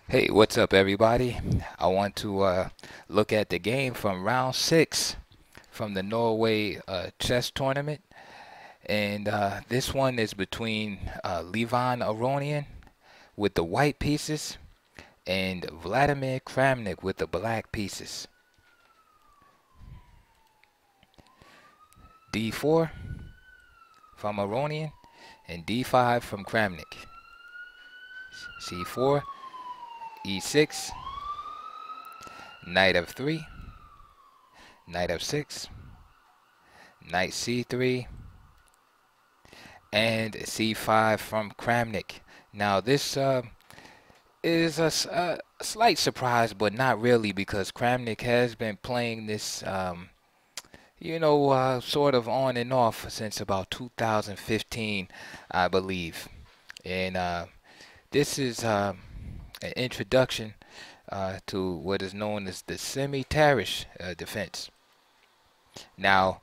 Hey, what's up, everybody? I want to look at the game from round six from the Norway chess tournament. And this one is between Levon Aronian with the white pieces and Vladimir Kramnik with the black pieces. D4 from Aronian and D5 from Kramnik. C4, E6, Knight F3, Knight F6, Knight C3, and C5 from Kramnik. Now this is a slight surprise, but not really, because Kramnik has been playing this, sort of on and off since about 2015, I believe. And this is an introduction to what is known as the Semi-Tarrasch defense. Now,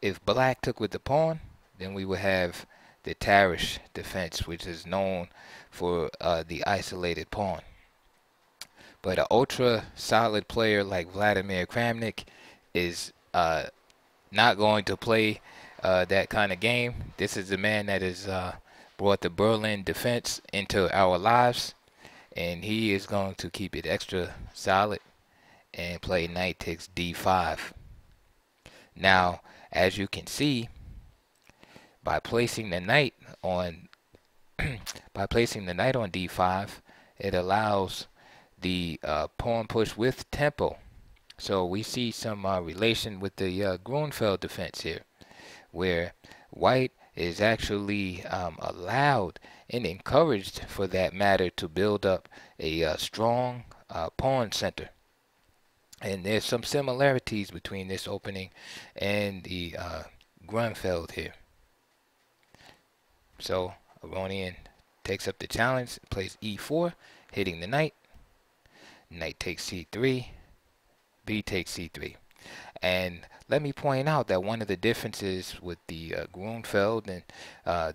if black took with the pawn, then we would have the Tarrasch defense, which is known for the isolated pawn. But an ultra solid player like Vladimir Kramnik is not going to play that kind of game. This is the man that has brought the Berlin defense into our lives, and he is going to keep it extra solid and play knight takes d5. Now, as you can see, by placing the knight on d5, it allows the pawn push with tempo. So we see some relation with the Grunfeld defense here, where white is actually allowed and encouraged, for that matter, to build up a strong pawn center. And there's some similarities between this opening and the Grunfeld here. So Aronian takes up the challenge, plays e4, hitting the knight. Knight takes c3, b takes c3. And let me point out that one of the differences with the Grunfeld and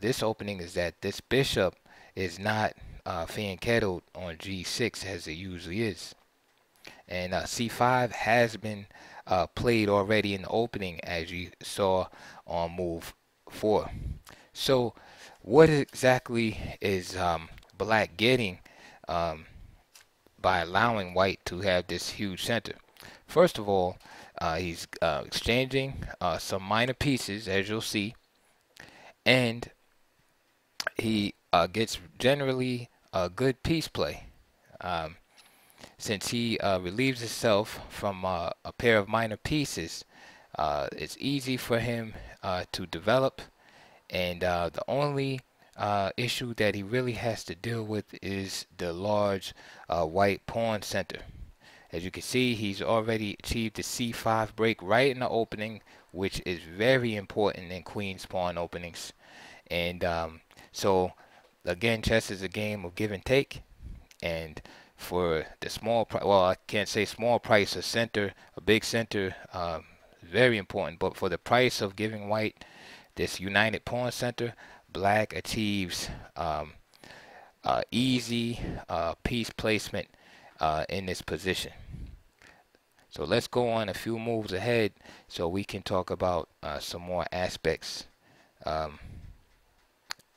this opening is that this bishop is not fianchettoed on g6 as it usually is. And c5 has been played already in the opening, as you saw on move 4. So what exactly is black getting by allowing white to have this huge center? First of all, he's exchanging some minor pieces, as you'll see, and he gets generally a good piece play. Since he relieves himself from a pair of minor pieces, it's easy for him to develop, and the only issue that he really has to deal with is the large white pawn center. As you can see, he's already achieved the c5 break right in the opening, which is very important in queen's pawn openings. And so, again, chess is a game of give and take. And for the small price, well, I can't say small price, a big center, very important. But for the price of giving white this united pawn center, black achieves easy piece placement in this position. So let's go on a few moves ahead so we can talk about some more aspects of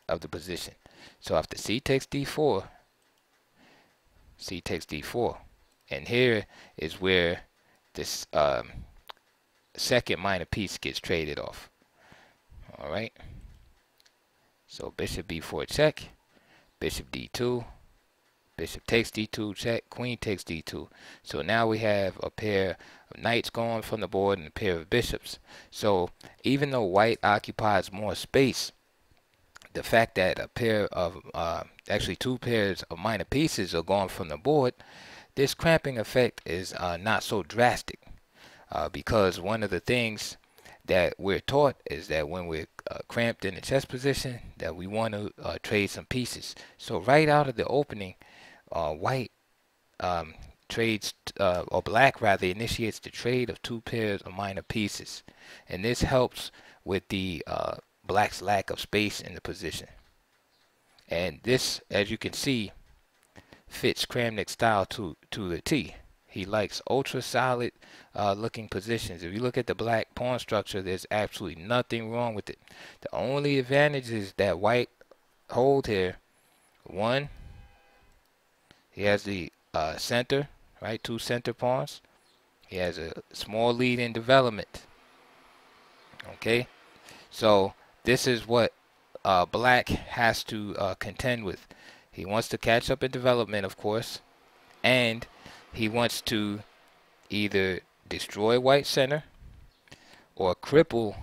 the position. So after c takes d4, and here is where this second minor piece gets traded off. All right. So bishop b4 check, bishop d2, bishop takes d2 check, queen takes d2. So now we have a pair of knights going from the board and a pair of bishops. So even though white occupies more space, the fact that a pair of actually two pairs of minor pieces are going from the board, this cramping effect is not so drastic, because one of the things that we're taught is that when we're cramped in the chess position, that we want to trade some pieces. So right out of the opening, white trades, or black rather, initiates the trade of two pairs of minor pieces, and this helps with the black's lack of space in the position. And this, as you can see, fits Kramnik's style to the T. He likes ultra solid looking positions. If you look at the black pawn structure, there's absolutely nothing wrong with it. The only advantages that white hold here, one, he has the center, right? Two center pawns. He has a small lead in development. Okay, so this is what black has to contend with. He wants to catch up in development, of course, and he wants to either destroy white center or cripple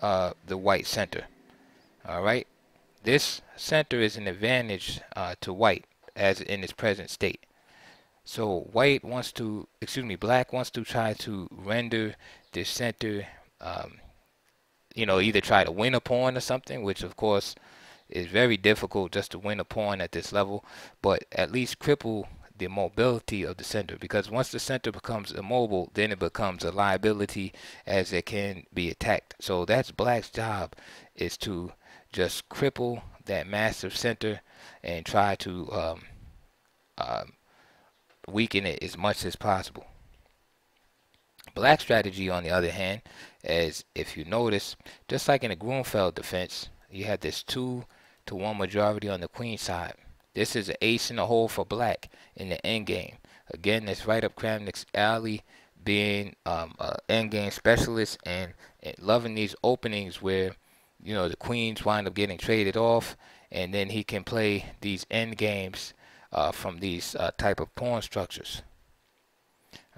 the white center. All right, this center is an advantage to white as in its present state. So white wants to, black wants to try to render this center, either try to win a pawn or something, which of course is very difficult just to win a pawn at this level, but at least cripple the mobility of the center, because once the center becomes immobile, then it becomes a liability as it can be attacked. So that's black's job, is to just cripple that massive center and try to weaken it as much as possible. Black strategy, on the other hand, is, if you notice, just like in the Grunfeld defense, you had this 2-to-1 majority on the queen side. This is an ace in the hole for black in the endgame. Again, that's right up Kramnik's alley, being an endgame specialist and loving these openings where, the queens wind up getting traded off, and then he can play these endgames from these type of pawn structures.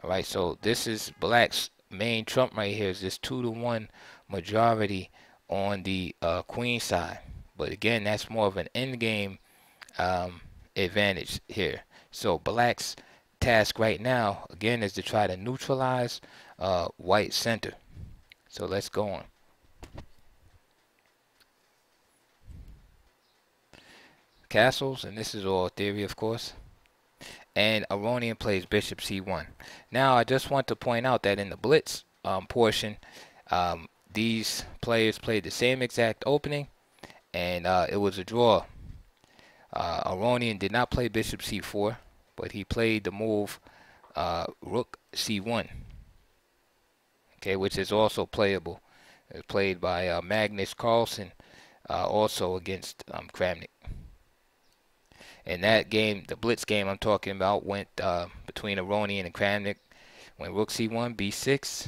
All right, so this is black's main trump right here, is this 2-to-1 majority on the queen side. But again, that's more of an endgame advantage here. So black's task right now, again, is to try to neutralize white center. So let's go on. Castles, and this is all theory, of course. And Aronian plays bishop c1. Now, I just want to point out that in the blitz portion, these players played the same exact opening, and it was a draw. Aronian did not play bishop c4, but he played the move rook c1, okay, which is also playable. It's played by Magnus Carlsen, also against Kramnik. And that game, the blitz game I'm talking about, went between Aronian and Kramnik. Went rook c1, b6,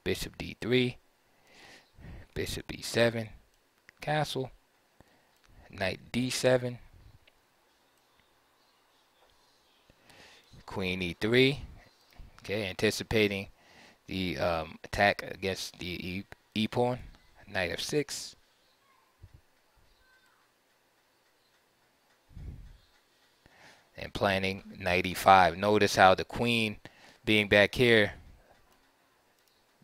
bishop d3, bishop b7, castle, knight d7, queen e3. Okay, anticipating the attack against the e pawn, knight f6. And planning knight e5. Notice how the queen being back here,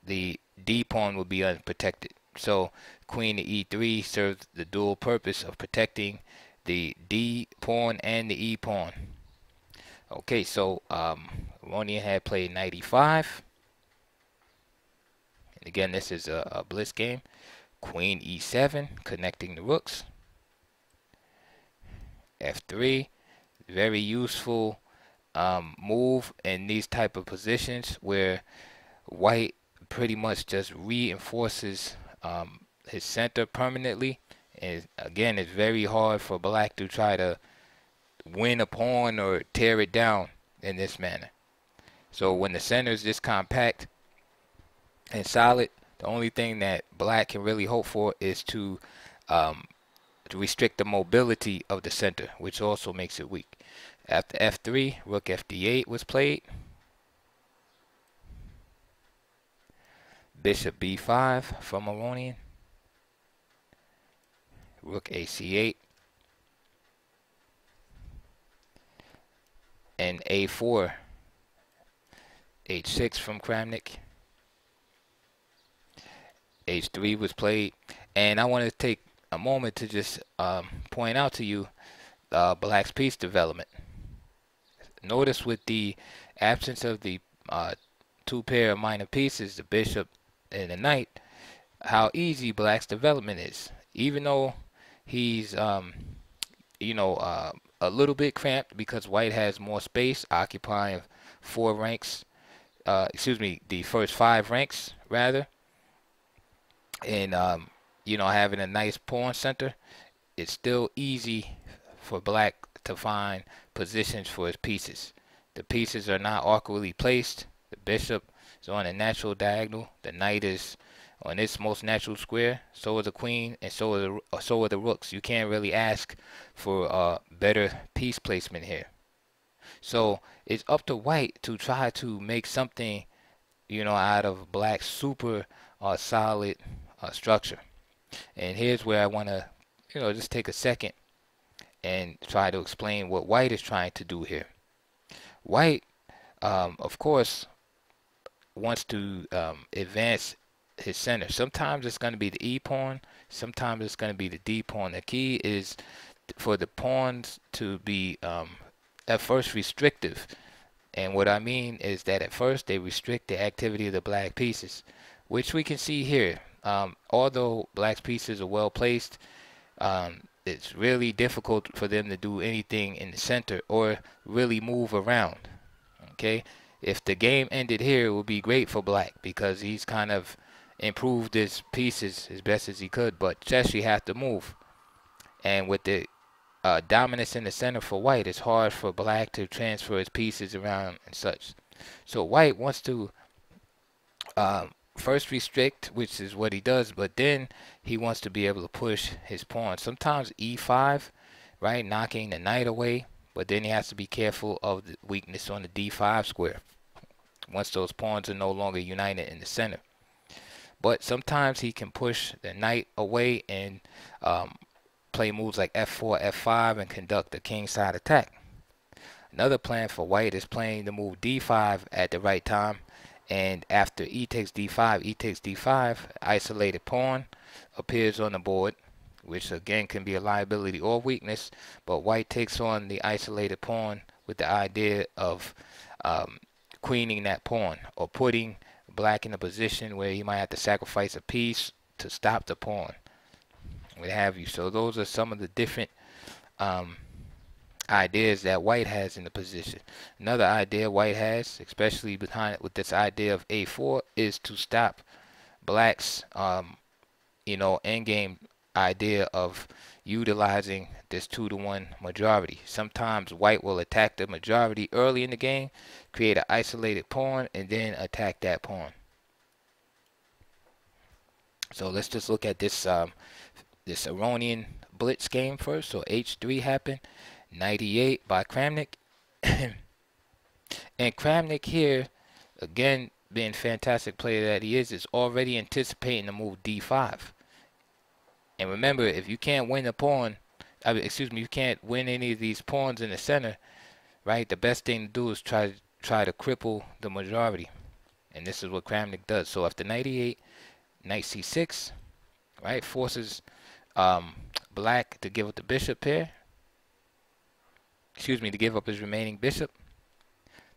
the d pawn will be unprotected. So queen to e3 serves the dual purpose of protecting the d pawn and the e pawn. Okay, so Aronian had played knight e5. And again, this is a blitz game. Queen e7, connecting the rooks. f3. Very useful move in these type of positions where white pretty much just reinforces his center permanently. And again, it's very hard for black to try to win a pawn or tear it down in this manner. So when the center is this compact and solid, the only thing that black can really hope for is to restrict the mobility of the center, which also makes it weak. After f3, rook fd8 was played. Bishop b5 from Aronian. Rook ac8. And a4. h6 from Kramnik. h3 was played. And I want to take a moment to just point out to you black's piece development. Notice with the absence of the two pair of minor pieces, the bishop and the knight, how easy black's development is. Even though he's a little bit cramped because white has more space, occupying 4 ranks. Excuse me, the first 5 ranks rather, and having a nice pawn center. It's still easy for black to find positions for his pieces. The pieces are not awkwardly placed. The bishop is on a natural diagonal. The knight is on its most natural square. So is the queen, and so are the rooks. You can't really ask for better piece placement here. So it's up to white to try to make something, out of black's super solid structure. And here's where I want to, just take a second and try to explain what white is trying to do here. White, of course, wants to advance his center. Sometimes it's going to be the E pawn, sometimes it's going to be the D pawn. The key is for the pawns to be at first restrictive. And what I mean is that at first they restrict the activity of the black pieces, which we can see here. Although black's pieces are well placed, it's really difficult for them to do anything in the center or really move around. Okay, if the game ended here, it would be great for black because he's kind of improved his pieces as best as he could. But chess, you have to move, and with the dominance in the center for white, it's hard for black to transfer his pieces around and such. So white wants to first restrict, which is what he does, but then he wants to be able to push his pawn. Sometimes e5, right, knocking the knight away, but then he has to be careful of the weakness on the d5 square once those pawns are no longer united in the center. But sometimes he can push the knight away and play moves like f4, f5, and conduct a kingside attack. Another plan for white is playing the move d5 at the right time, and after e takes d5, isolated pawn appears on the board, which again can be a liability or weakness, but white takes on the isolated pawn with the idea of queening that pawn or putting black in a position where he might have to sacrifice a piece to stop the pawn, what have you. So those are some of the different ideas that white has in the position. Another idea white has, especially behind with this idea of a4, is to stop black's endgame idea of utilizing this 2-to-1 majority. Sometimes white will attack the majority early in the game, create an isolated pawn, and then attack that pawn. So let's just look at this this Aronian blitz game first. So h3 happened, 98 by Kramnik. And Kramnik here, again, being fantastic player that he is already anticipating the move d5. And remember, if you can't win the pawn, you can't win any of these pawns in the center, right? The best thing to do is try to cripple the majority. And this is what Kramnik does. So after 98, knight c6, right, forces black to give up the bishop here. To give up his remaining bishop.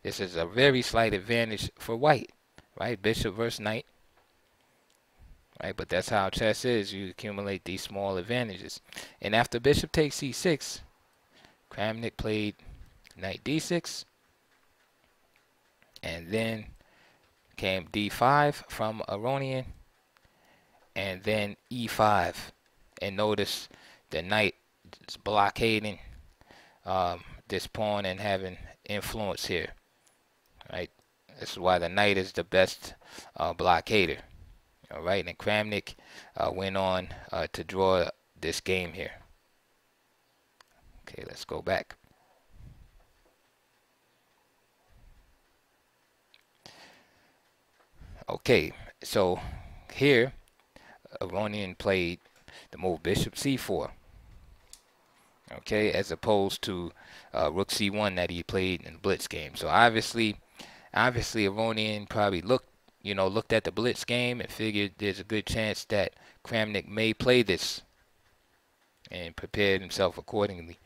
This is a very slight advantage for white, right? Bishop versus knight, right? But that's how chess is. You accumulate these small advantages. And after bishop takes c6, Kramnik played knight d6, and then came d5 from Aronian, and then e5. And notice the knight is blockading this pawn and having influence here, right? This is why the knight is the best blockader. All right, and Kramnik went on to draw this game here. Okay, let's go back. Okay, so here Aronian played the move bishop c4. Okay, as opposed to rook c1 that he played in the blitz game. So obviously Aronian probably looked at the blitz game and figured there's a good chance that Kramnik may play this and prepared himself accordingly.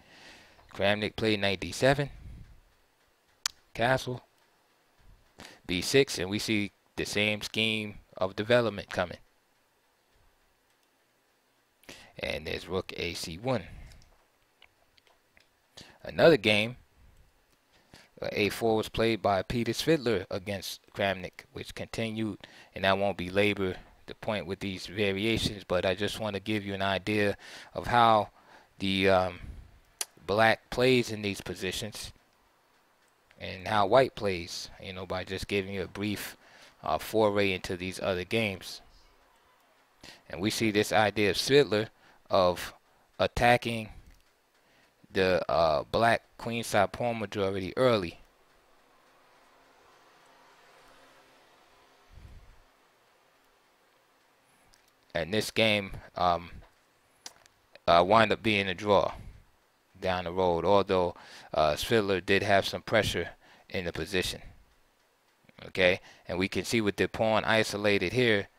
Kramnik played knight d7, castle, b6, and we see the same scheme of development coming. And there's rook ac1. Another game, A4 was played by Peter Svidler against Kramnik, which continued, and I won't belabor the point with these variations, but I just want to give you an idea of how the black plays in these positions and how white plays, by just giving you a brief foray into these other games. And we see this idea of Svidler of attacking the black queenside pawn majority early. And this game wound up being a draw down the road, although Svidler did have some pressure in the position. Okay, and we can see with the pawn isolated here,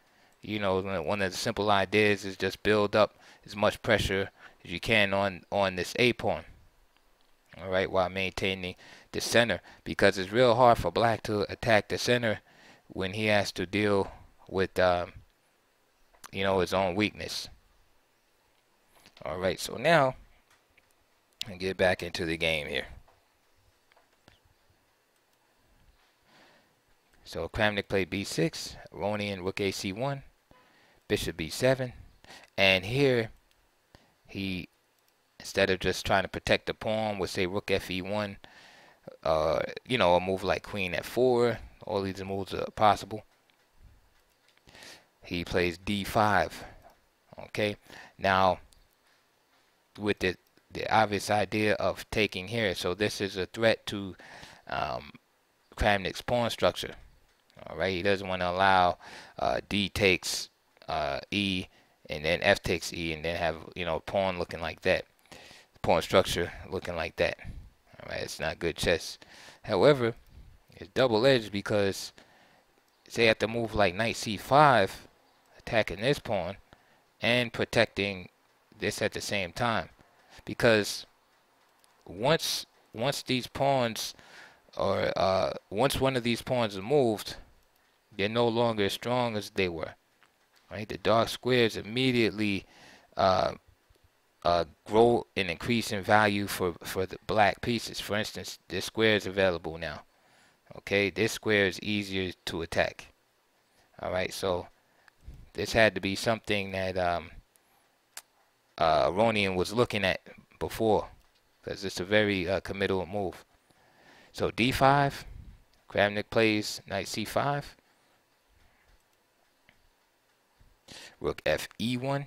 one of the simple ideas is just build up as much pressure as you can on this A pawn. All right, while maintaining the center, because it's real hard for black to attack the center when he has to deal with his own weakness. All right, so now and get back into the game here. So Kramnik played b6, Aronian rook ac1, bishop b7, and here he, instead of just trying to protect the pawn with say rook fe1, a move like queen f4, all these moves are possible. He plays d5. Okay, now with the obvious idea of taking here, so this is a threat to Kramnik's pawn structure. All right, he doesn't want to allow d takes e, and then f takes e, and then have pawn looking like that, pawn structure looking like that. All right, it's not good chess. However, it's double-edged because say at the move like knight c5, attacking this pawn and protecting this at the same time, because once these pawns or once one of these pawns are moved, they're no longer as strong as they were. Right, the dark squares immediately grow and increase in value for the black pieces. For instance, this square is available now. Okay, this square is easier to attack. All right, so this had to be something that Aronian was looking at before, because it's a very committal move. So d5, Kramnik plays knight c5, rook fe1,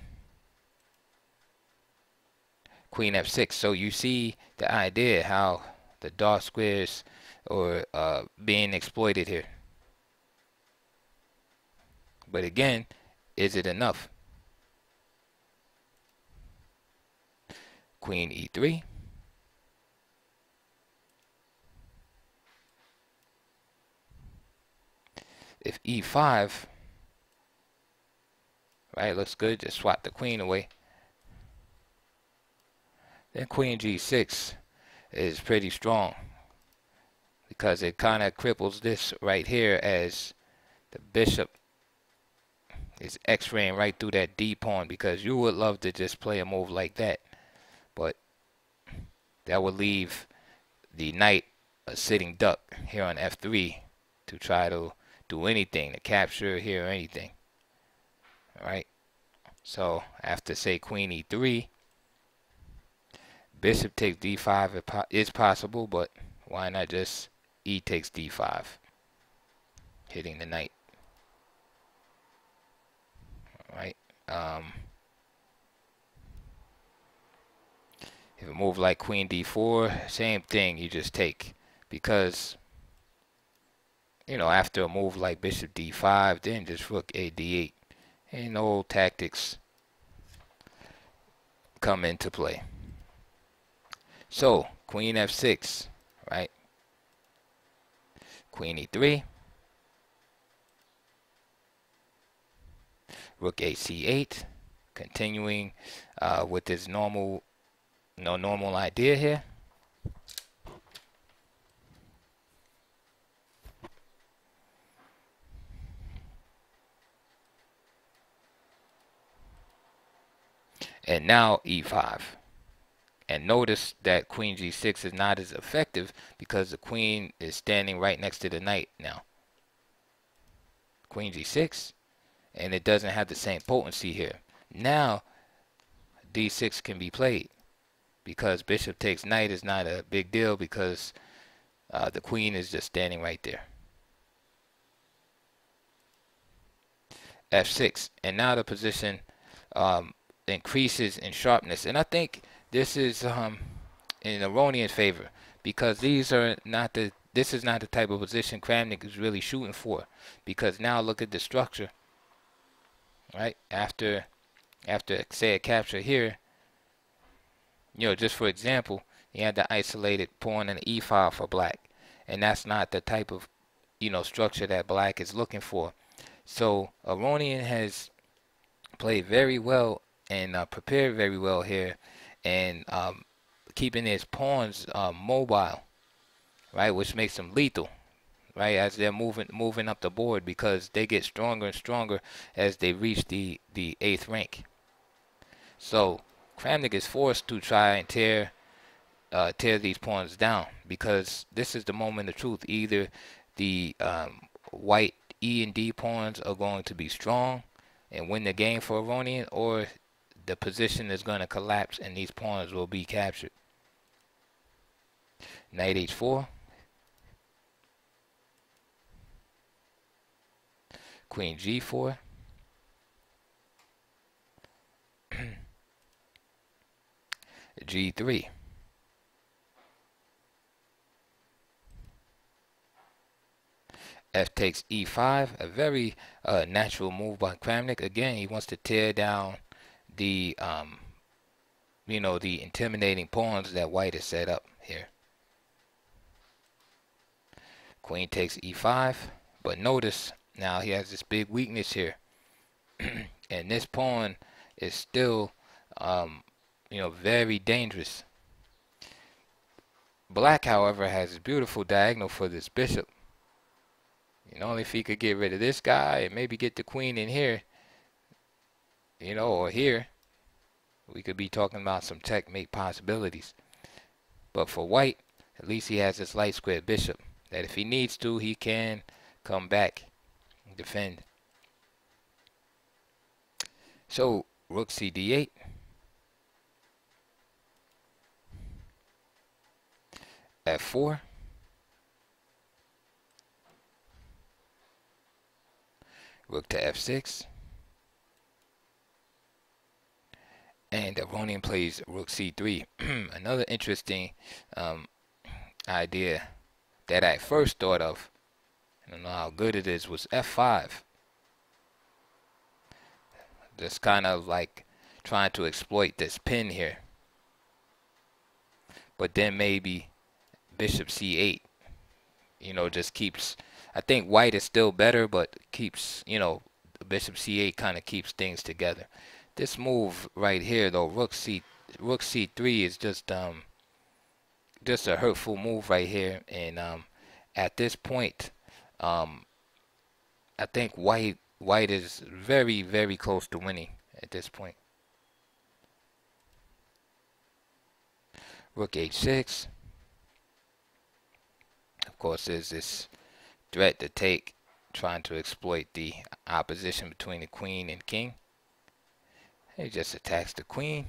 queen f6. So you see the idea how the dark squares are being exploited here. But again, is it enough? Queen e3. If e5, right, looks good, just swap the queen away. Then queen g6 is pretty strong, because it kind of cripples this right here, as the bishop is x-raying right through that d pawn, because you would love to just play a move like that, but that would leave the knight a sitting duck here on f3 to try to do anything, to capture here or anything. All right, so after say queen e3, bishop takes d5 is possible, but why not just e takes d5, hitting the knight. All right, if a move like queen d4, same thing, you just take, because after a move like bishop d5, then just rook a d8, and old tactics come into play. So queen f6, right? Queen e3, rook ac8, continuing with this normal idea here. And now e5, And notice that queen g6 is not as effective because the queen is standing right next to the knight now. Queen g6, and it doesn't have the same potency here. Now d6 can be played because bishop takes knight is not a big deal because the queen is just standing right there. f6, and now the position increases in sharpness, and I think this is in Aronian's favor because this is not the type of position Kramnik is really shooting for, because now look at the structure, right? After say a capture here, just for example, you had the isolated pawn and e file for black, and that's not the type of structure that black is looking for. So Aronian has played very well and prepared very well here, and keeping his pawns mobile, right, which makes them lethal, right, as they're moving up the board, because they get stronger and stronger as they reach the 8th rank. So Kramnik is forced to try and tear these pawns down, because this is the moment of truth. Either the white E and D pawns are going to be strong and win the game for Aronian, or the position is going to collapse and these pawns will be captured. Knight h4, queen g4, g3, f takes e5, a very natural move by Kramnik. Again, he wants to tear down the the intimidating pawns that white has set up here. Queen takes e5, but notice now he has this big weakness here, and this pawn is still very dangerous. Black, however, has a beautiful diagonal for this bishop. If he could get rid of this guy and maybe get the queen in here, or here, we could be talking about some checkmate possibilities. But for white, at least he has this light square bishop that if he needs to, he can come back and defend. So rook cd8, f4, rook to f6, and Aronian plays rook c3. Another interesting idea that I first thought of, I don't know how good it is, was f5. Just kind of like trying to exploit this pin here. But then maybe bishop c8, just keeps, I think white is still better, but keeps, bishop c8 kind of keeps things together. This move right here, though, rook c3 is just a hurtful move right here, and at this point, I think white is very, very close to winning at this point. Rook h6. Of course, there's this threat to take, trying to exploit the opposition between the queen and king. He just attacks the queen.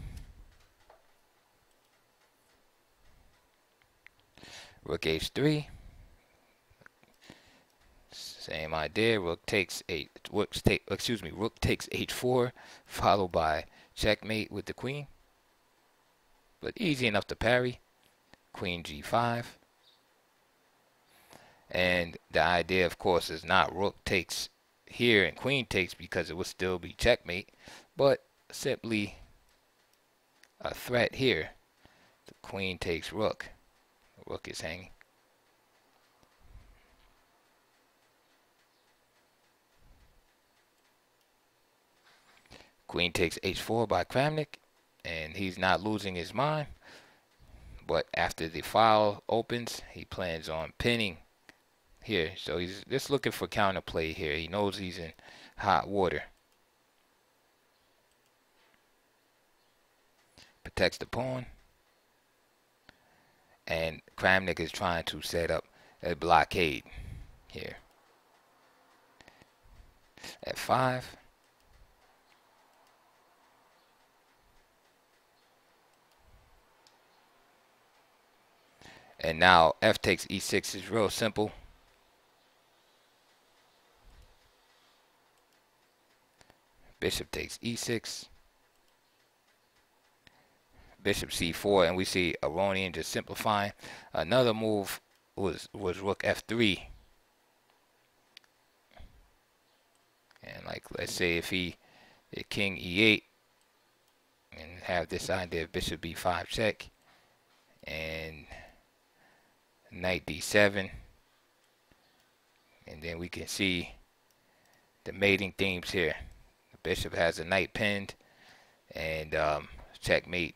Rook h3. Same idea. Rook takes h4, followed by checkmate with the queen. But easy enough to parry. Queen g5. And the idea, of course, is not rook takes here and queen takes, because it would still be checkmate, but simply a threat here. The queen takes rook. The rook is hanging. Queen takes h4 by Kramnik, and he's not losing his mind. But after the file opens, he plans on pinning here. So he's just looking for counterplay here. He knows he's in hot water. Protects the pawn. and Kramnik is trying to set up a blockade here. F5. And now F takes E6 is real simple. Bishop takes E6. Bishop C4, and we see Aronian just simplifying. Another move was Rook F3. And like, let's say if he did King E8 and have this idea of Bishop B5 check and Knight D7, and then we can see the mating themes here. The bishop has a knight pinned, and checkmate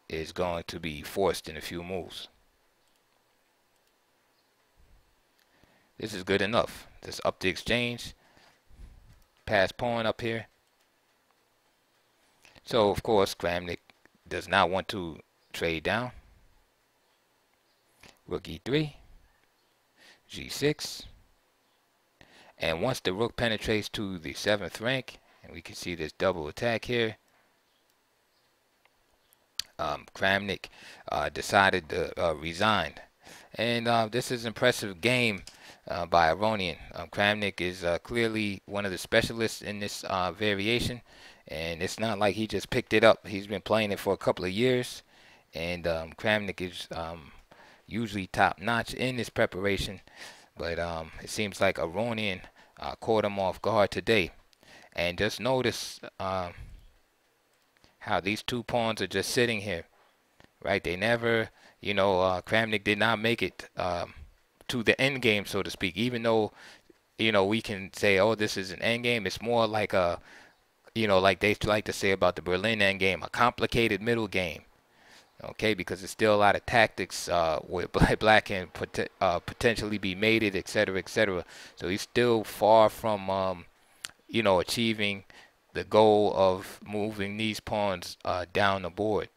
is going to be forced in a few moves. This is good enough. Just up the exchange, pass pawn up here. So of course Kramnik does not want to trade down. Rook E3, G6, and once the rook penetrates to the 7th rank, and we can see this double attack here, Kramnik decided to resign. And this is an impressive game by Aronian. Kramnik is clearly one of the specialists in this variation, and it's not like he just picked it up. He's been playing it for a couple of years, and Kramnik is usually top-notch in this preparation, but it seems like Aronian caught him off guard today. And just notice how these two pawns are just sitting here, right? They never, Kramnik did not make it to the end game, so to speak. Even though, we can say, oh, this is an end game, it's more like a, like they like to say about the Berlin end game, a complicated middle game. Okay, because there's still a lot of tactics where black can potentially be mated, etc., etc. So he's still far from, achieving the goal of moving these pawns down the board.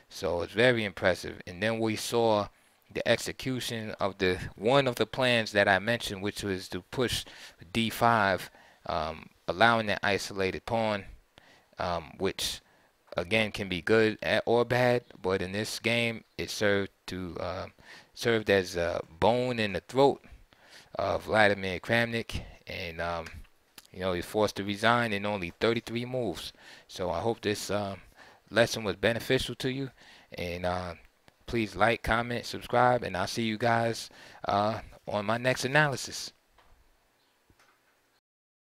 So it's very impressive. And then we saw the execution of one of the plans that I mentioned, which was to push D5, allowing that isolated pawn, which again can be good or bad, but in this game it served as a bone in the throat of Vladimir Kramnik, and he's forced to resign in only 33 moves. So I hope this lesson was beneficial to you, and please like, comment, subscribe, and I'll see you guys on my next analysis.